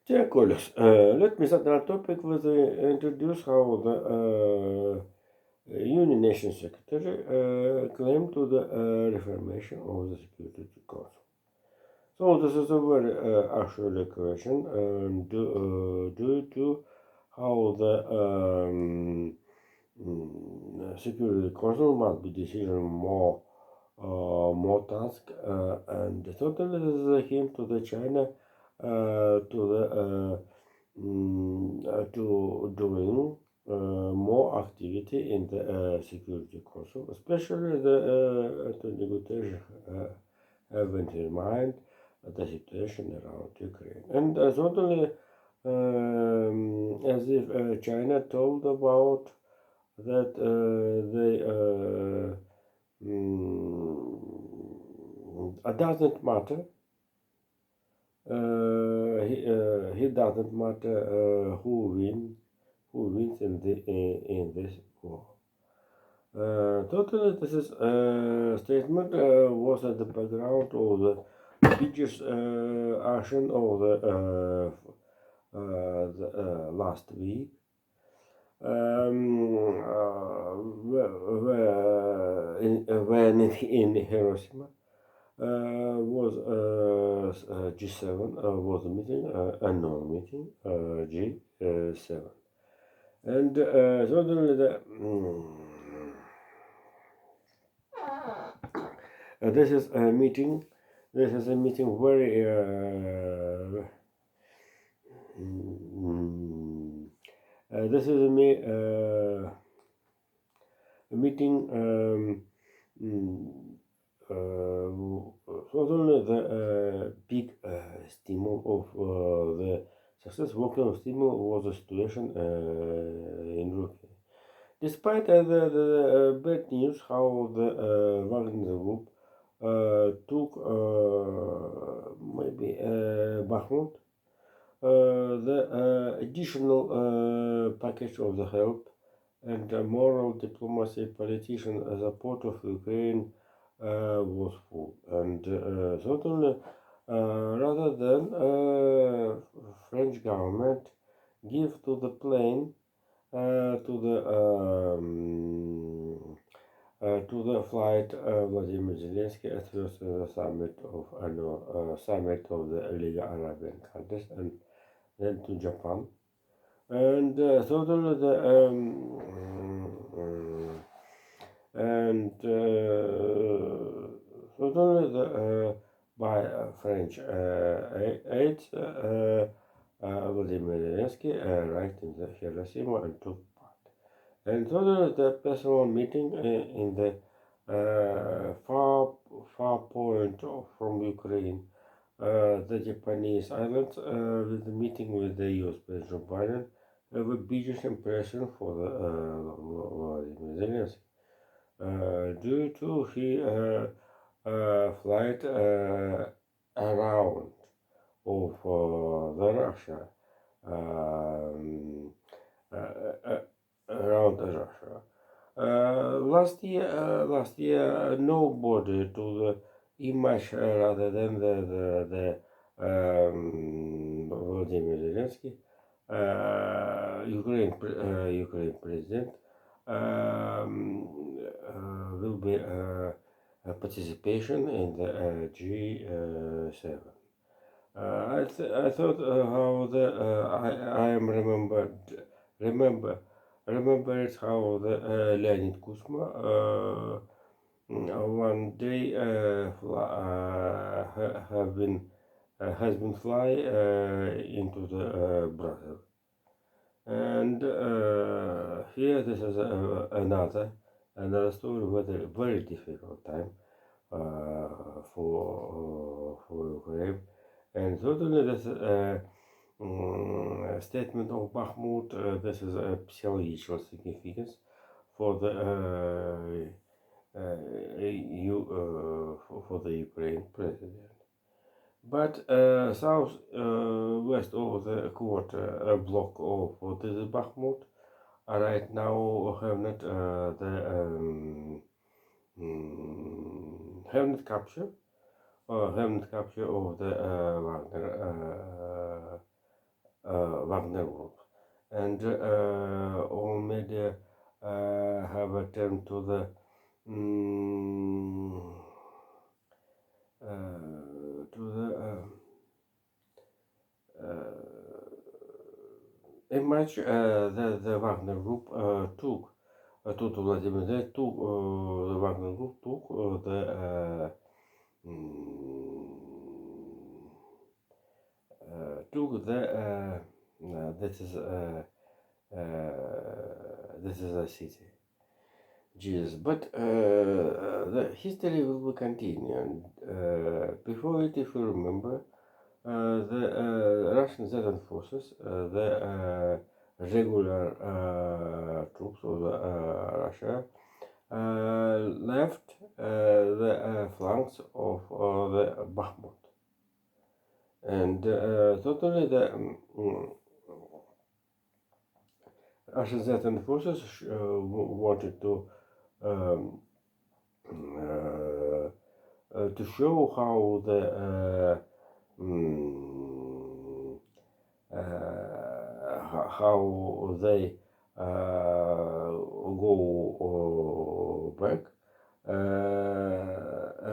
Dear colleagues, let me start our topic with introduce how the Union Nation Secretary claimed to the reformation of the Security Council. So this is a very actual question due to how the Security Council must be decision more task and totally this is a hint to the China to the to doing more activity in the Security Council, especially the negotiation having in mind the situation around Ukraine. And certainly, as if China told about that they it doesn't matter. He doesn't matter who wins in this war. Totally, this is statement was at the background of the biggest action of the last week. When in Hiroshima was G7 was a meeting, annual meeting, G7, and suddenly this is a meeting. This is a meeting very. This is a meeting. Suddenly the big stimul of the success working of stimul was the situation in Turkey. Despite the bad news, how the Wagner Group took maybe Bakhmut, the additional package of the help and moral diplomacy, politician support of Ukraine was full. And certainly, rather than French government give to the plane to the flight Vladimir Zelensky at first the summit of the Liga Arabian countries and then to Japan and certainly the and certainly the by French aid Vladimir Zelensky arrived in the Hiroshima and took part. And certainly the personal meeting in the far point from Ukraine, the Japanese islands, with the meeting with the U.S. President Joe Biden, have a biggest impression for the Vladimir Zelensky due to his flight around of the Russia around Russia. Last year, nobody to the image rather than the Vladimir Zelensky, Ukraine president, will be participation in the G7. I thought how the I am remembered how the Leonid Kuzma one day has been fly into the Brazil, and here this is another story with a very difficult time for Ukraine, and certainly this statement of Bakhmut this is a psychological significance for the for the Ukraine president. But south west of the quarter block of what is Bakhmut right now have not the have not capture of the Wagner Wagner Group, and all media have turned to the mm, to the image the Wagner Group took to Vladimir. They took the Wagner Group took took the this is a city. Jesus, but the history will be continued. Before it, if you remember, the Russian Zeta forces, the regular troops of Russia, left the flanks of the Bakhmut, and totally the Russian Zeta forces wanted um, to show how the how they go back,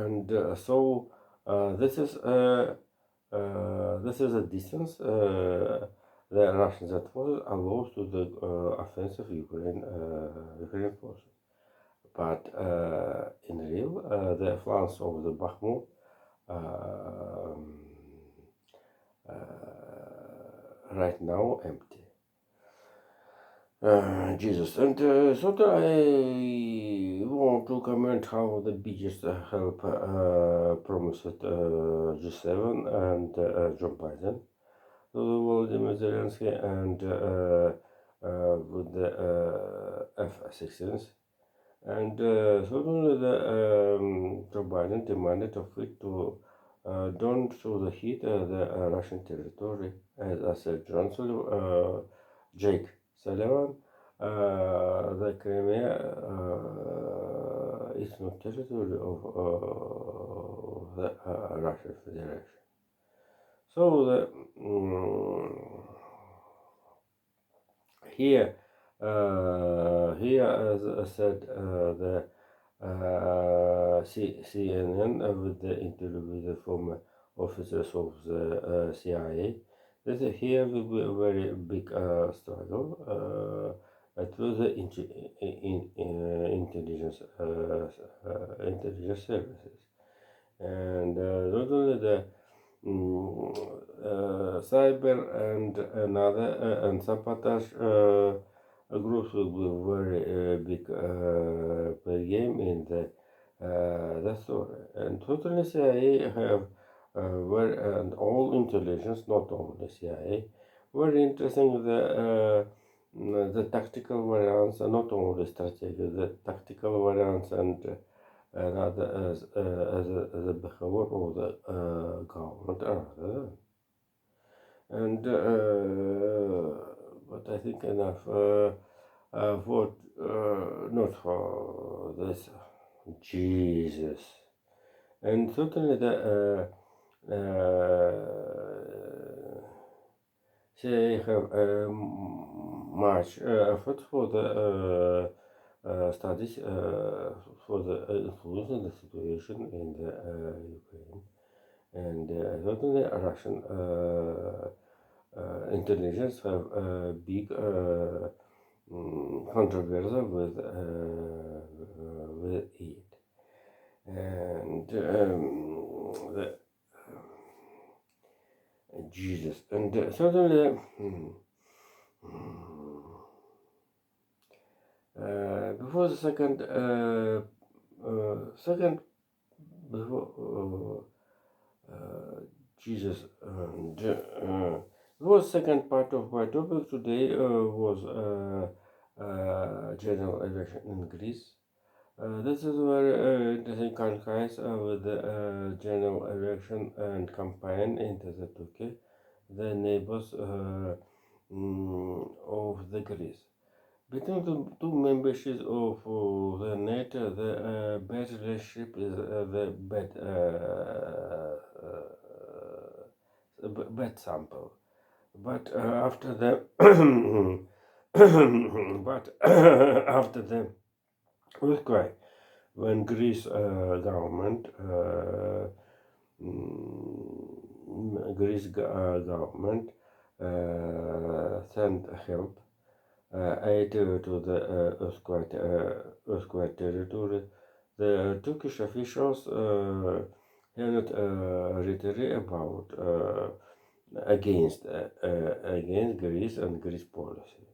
and so this is a distance the Russians that forces allows to the offensive Ukraine forces. But in real, the flanks of the Bakhmut right now empty. Jesus, and so I want to comment how the biggest help promised G7 and Joe Biden to Volodymyr Zelensky and with the F-16s. And suddenly Joe Biden demanded of it to don't show the heat the Russian territory, as said Jake Sullivan. The Crimea is not territory of the Russian Federation. So here, as I said, the CNN with the interview with the former officers of the CIA. Here will be a very big struggle through the intelligence services, and not only the cyber and another and sabotage groups will be very big play game in the story. And totally CIA have and all intelligence, not only CIA, very interesting the tactical variants, not only strategic, the tactical variants and rather as the behavior of the government rather. And but I think enough for not for this Jesus, and certainly the they have much effort for the studies for the influence of the situation in the Ukraine, and certainly Russian intelligence have a big controversy with it, and the Jesus, and certainly before the second before Jesus, and before the second part of my topic today was general election in Greece. This is very interesting contrast with the general election and campaign into the Turkey, the neighbors of the Greece. Between the two memberships of the NATO, the bad relationship is the bad sample. but after the but after the earthquake, when Greece government government sent help aid to the earthquake territory. The Turkish officials held retreat about against Greece and Greece policy.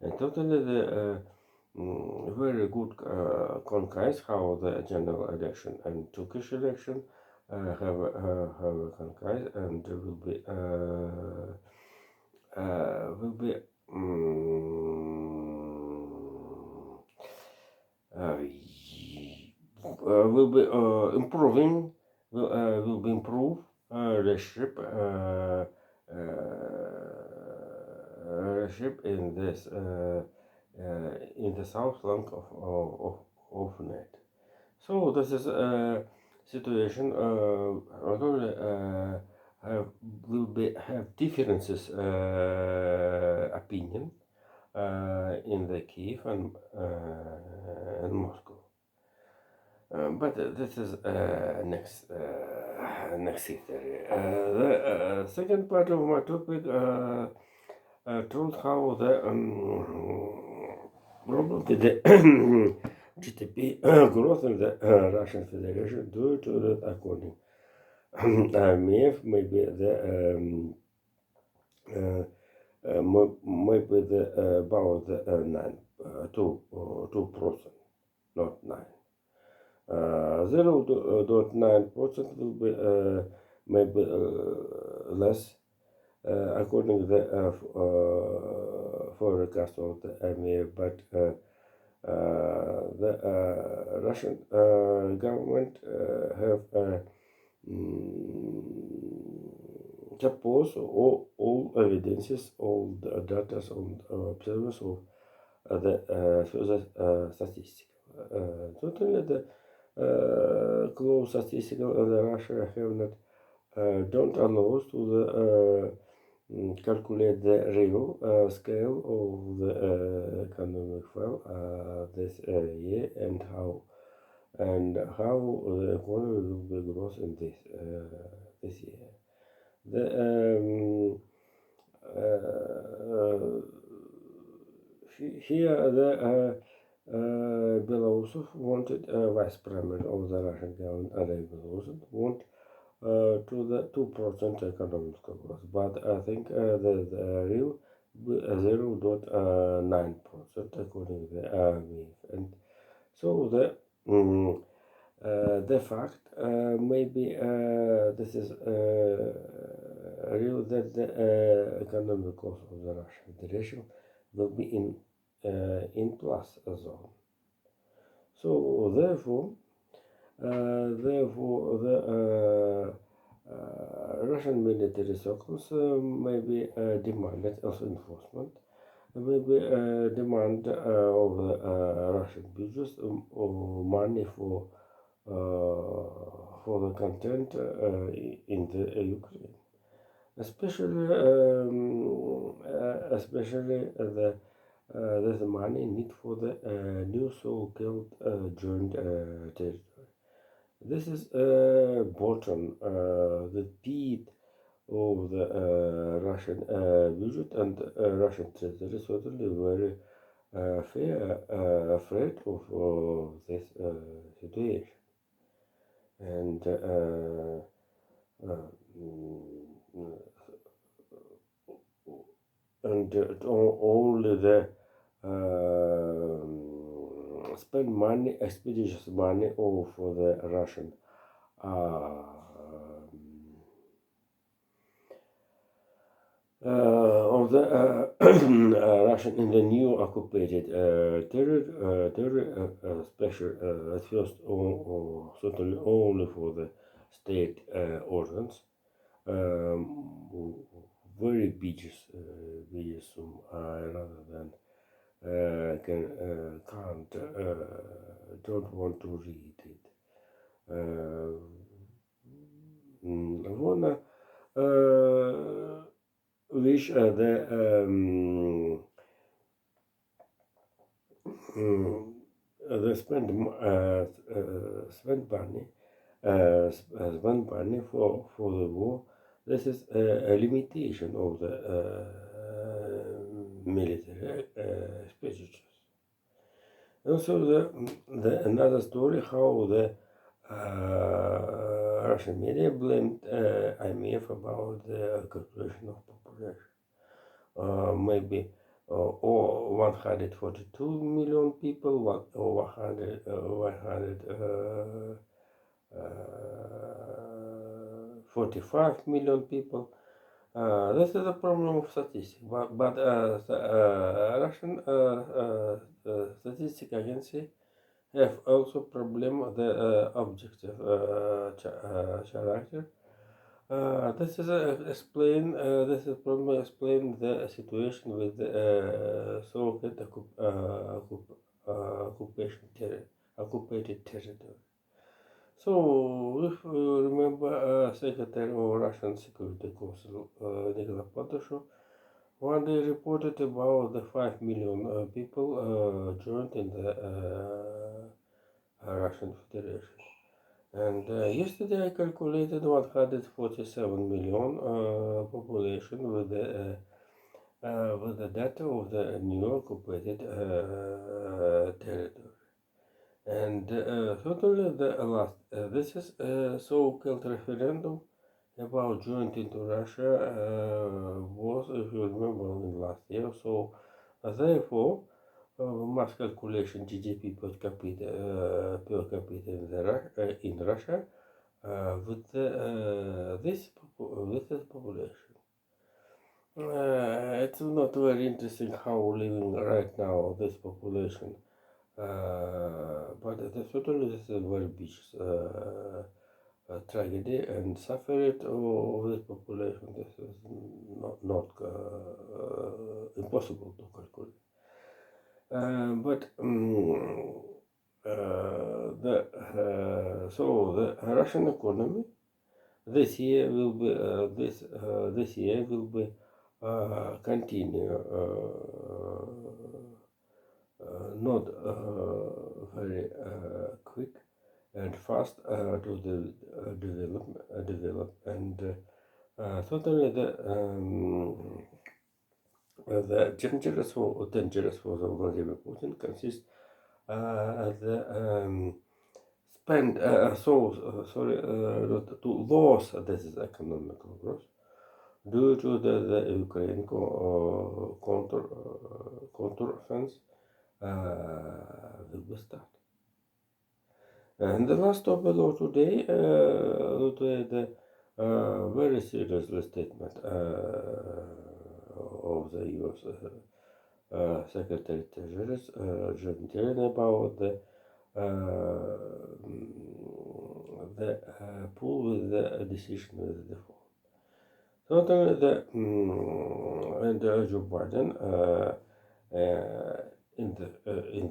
And totally the very good concise how the general election and Turkish election have a concise and will be uh, will be improving will be improve relationship relationship in the south flank of net. So this is a situation not only will be have differences opinion in the Kiev and Moscow. But this is next history. The second part of my topic told how the problem with the GDP growth in the Russian Federation due to that, according IMF, maybe the maybe the about the 2%, not 9. 0.9% will be maybe less according to the forecast of the IMF, but the Russian government have suppose all evidences, all the data, all observers of the further statistics. Totally the close statistical the Russia have not don't allow us to the calculate the real scale of the economic fall this year and how the economy will be growth in this year. The here the Belarus wanted vice premier of the Russian government, Andrei Belarus, want to the 2% economic growth, but I think the real 0.9% according to the IMF, and so the fact maybe this is real that the economic growth of the Russian Federation will be in plus zone. So therefore the Russian military circles maybe demanded also enforcement, maybe demand of the Russian budgets money for the content in the Ukraine, especially there's money need for the new so-called joint territory. This is bottom, the peak of the Russian budget and Russian treasury certainly very afraid of this situation. And only the spend money, expeditious money for the Russian of the Russian in the new occupied territory, special at first certainly only for the state organs, very biggest sum rather than can't don't want to read it. Wanna which mm, the spend money spend money for the war. This is a limitation of the military expenditures. Also, the another story how the Russian media blamed IMF about the calculation of population. Maybe or 142 million people, or 145 million people. This is a problem of statistics, but Russian statistic agency have also problem the objective character. This is this is probably explain the situation with the so-called occupied territory. So, if you remember, Secretary of Russian Security Council Nikolai Patrushev one day reported about the 5 million people joined in the Russian Federation. And yesterday I calculated 147 million population with the data of the new occupied territory. And certainly the last, this is a so-called referendum about joining into Russia was, if you remember, in last year. So therefore, mass calculation GDP per capita in Russia with this population. It's not very interesting how living right now this population, but certainly this is a very big tragedy and suffering of this population. This is not impossible to calculate. But the Russian economy this year will be this year will be continue not very quick and fast to develop and certainly the dangerous for the Vladimir Putin consists the spend to lose this is economical growth due to the Ukraine counter offense will be started. And the last topic of today, the very serious statement of the U.S. Secretary Treasury John Kerry about the pool with the decision with the default. Certainly, and Joe Biden in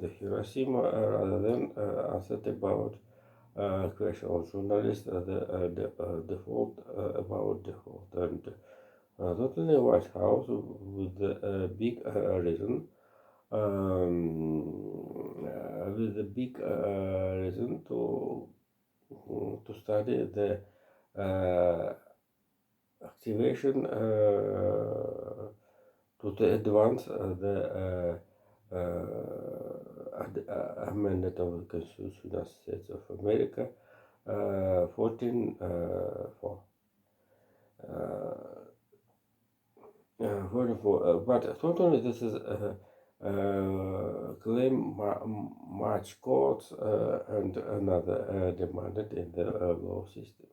the Hiroshima rather than answered about question of journalists the default about default and certainly White House with a big reason with a big reason to study the activation to the advance the amendment of the Constitution of the United States of America 14 but certainly this is claim much courts and another demanded in the law system.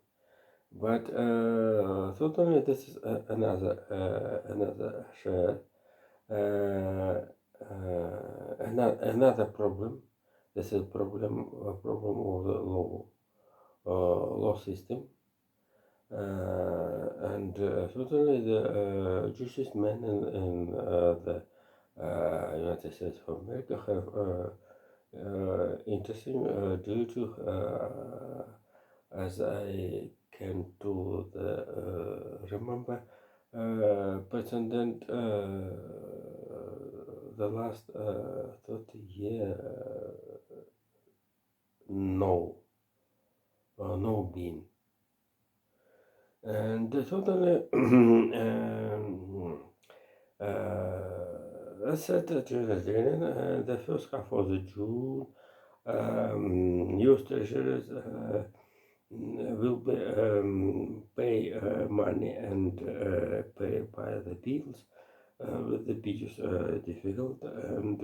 But certainly this is another share, another problem. This is a problem of the law system. And certainly the Jewish men in the United States of America have interesting due to as I can remember President the last 30 years no no been and totally let's set the the first half of the June U.S. treasuries will be, pay money and pay by the bills with the biggest difficult and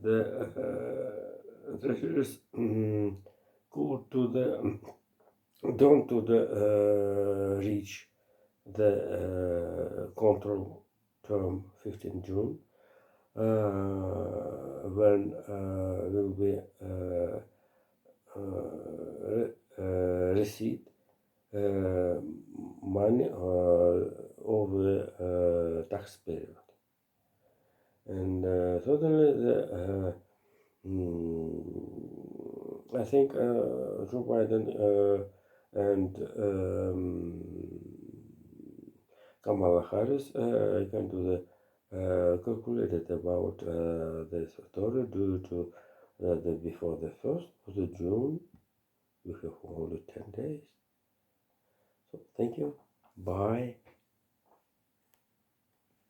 the treasuries go to the down to the reach the control term 15 June when will be receive money of the tax period. And totally the I think Joe Biden and Kamala Harris can do the calculated about this story due to the before the 1st of the June we have only 10 days. So thank you. Bye.